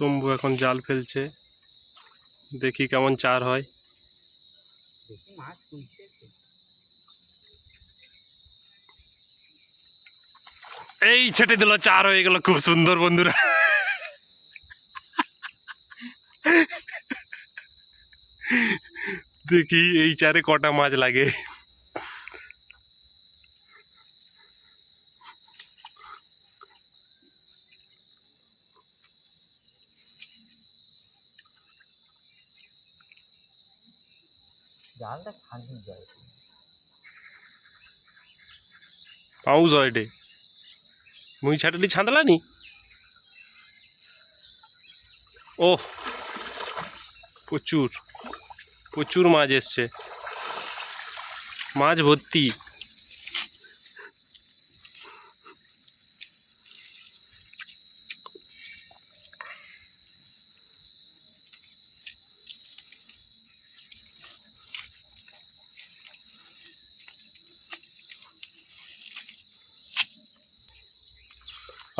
শম্ভু এখন জাল ফেলছে, দেখি কেমন চার হয়। এই ছেটে দিল, চার হয়ে গেল, খুব সুন্দর বন্ধুরা। দেখি এই চারে কটা মাছ লাগে। পাউস হয় ডে মুই ছাটলি ছাঁদলানি। ওহ, প্রচুর প্রচুর মাছ এসছে, মাছ ভর্তি।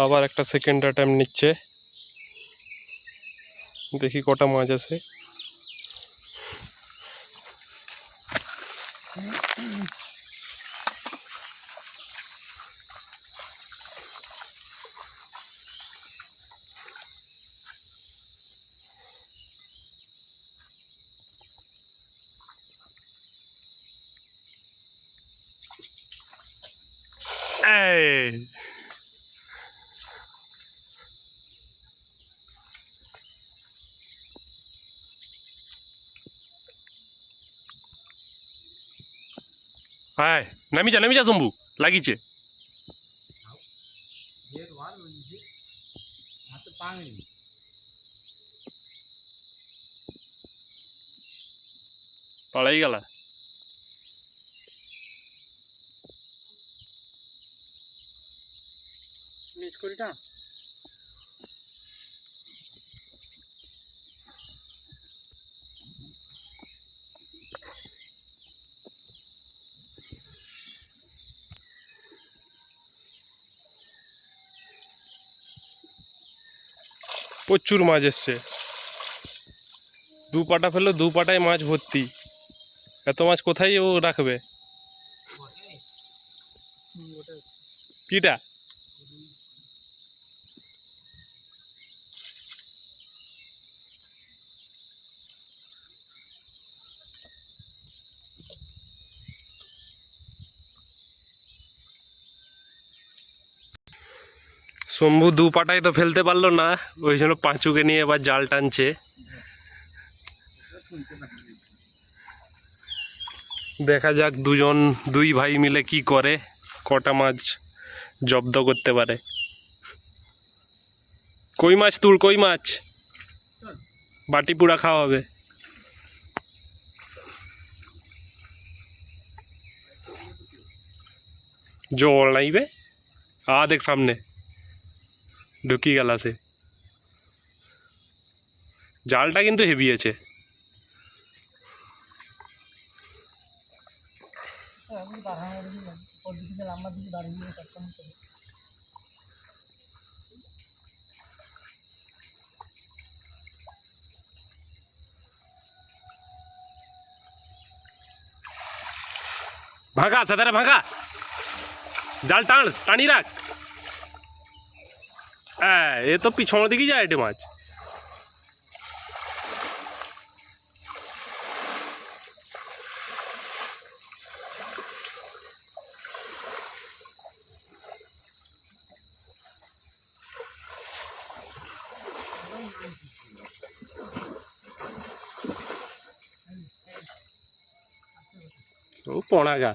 আবার একটা সেকেন্ড অ্যাটেম্প নিচ্ছে, দেখি কটা মাছ আছে। এই হায়, নামি যা শম্ভু, লাগিছে। পালাই গেলা। প্রচুর মাছ এসছে, দু পাটা ফেললো, দু পাটায় মাছ ভর্তি। এত মাছ কোথায় ও রাখবে? কিটা শম্ভু দু পাটায় তো ফেলতে পারলো না, ওই জন্য পাঁচুকে নিয়ে এবার জাল টানছে। দেখা যাক দুই ভাই মিলে কি করে, কটা মাছ জব্দ করতে পারে। কই মাছ তুল, কই মাছ, বাটি পুরা খাওয়া হবে। জল নাইবে, দেখ সামনে ঢুকি গেল সে। জালটা কিন্তু হেভি আছে। ভাঙা সাদারে ভাঙা, জাল টানি রাখ। হ্যাঁ, এ তো পিছনের দিকে যায় এটে মাছ। ও পড়া গা।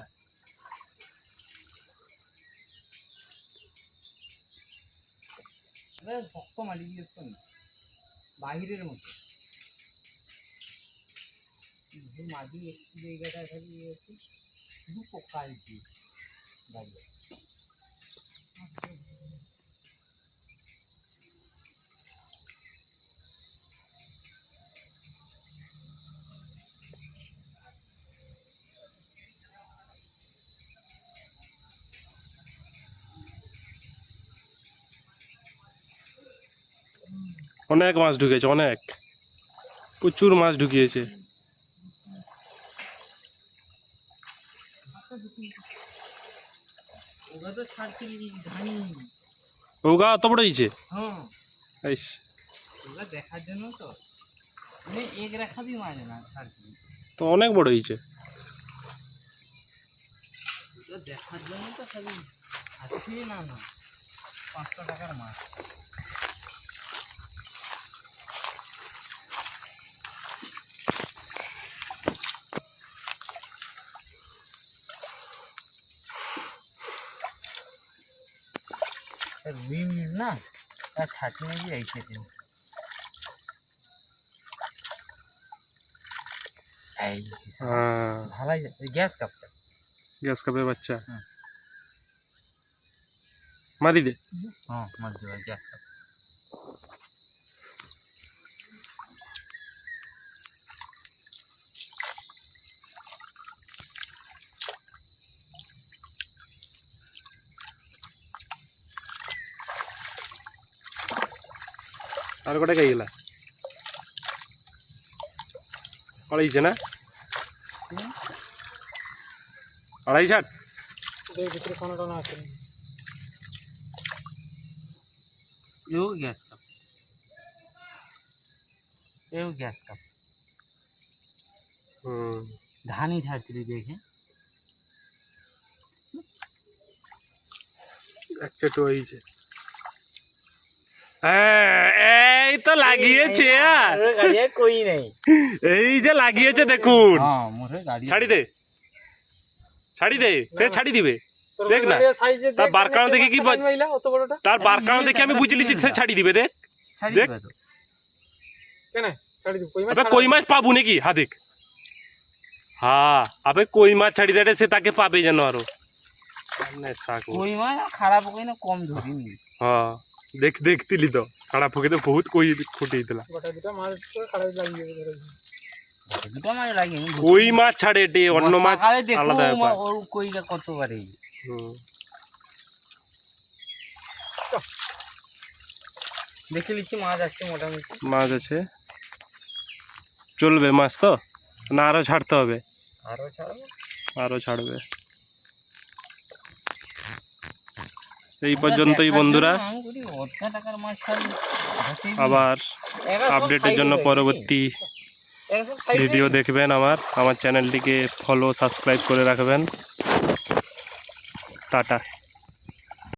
শক্ত মাটি দিয়েছে বাহিরের মতো মাটি একটু জায়গাটা খালি শুধু পোকা দাঁড়িয়ে। অনেক মাছ ঢুকেছে, অনেক, প্রচুর মাছ ঢুকিয়েছে। ওরা তো ছাড়ছিল ধানি। ওগা অত বড় হয়েছে? হ্যাঁ, ইস, ওরা দেখার জন্য তো মানে এক রেখা দিয়ে মারে না, ছাড়ছিল। তো অনেক বড় হয়েছে। ওরা দেখার জন্য তো খালি আসছি না না 500 টাকার মাছ। রুই মিল না, তার ছাটনি দিয়ে ऐसे दिन এই হ্যাঁ, ভালাই গ্যাস কাপটা। গ্যাস কাপের বাচ্চা। হুম। মারি দে। হ্যাঁ, মাছ দেওয়া গ্যাস কাপ। আর কটা খাই গেলা? আড়াইছে না? আড়াই ষাট? ভিতরে কোনো কোনো আছে। এও গ্যাস কাপ, এও গ্যাস কাপ। হুম, ধানই ছাড়ছিলি দেখে। একটা তো হয়েছে। হ্যাঁ, এই তো লাগিয়েছে। আর গাড়ি কই নাই। এই যে লাগিয়েছে দেখুন। হ্যাঁ, মোরে গাড়ি ছাড়ি দে, ছাড়ি দে, সে ছাড়ি দিবে। দেখ না, তার বারকানো দেখে কি তার বারকানো দেখে আমি বুঝে লিছি সে ছাড়ি দিবে। দেখ ছাড়ি দেখ। দিবে তো। আবে কই মাছ পাবো নাকি? হা দেখ, হ্যাঁ, আবে কই মাছ ছাড়ি দেয় সে তাকে পাবে যেন আরো। কই মাছ খারাপ কই না, কম ধরিনি। হ্যাঁ, দেখ দেখতিলি তো খারাপ হয়ে তো বহুত কই খুঁটিয়ে দিলা। দুটো মাছ লাগে। কই মাছ ছাড়ে এটি, অন্য মাছ আলাদা ব্যাপার। ওর কইটা কতবারে হুম, দেখে লিখছি মাছ আসছে মোটামুটি। মাছ আছে, চলবে মাছ তো না আরো ছাড়তে হবে? আরো ছাড়বো, আরো ছাড়বে। এই পর্যন্তই বন্ধুরা, টাকার মাছ ছাড়বো। আবার আপডেটের জন্য পরবর্তী ভিডিও দেখবেন। আমার চ্যানেলটিকে ফলো সাবস্ক্রাইব করে রাখবেন। টাটা।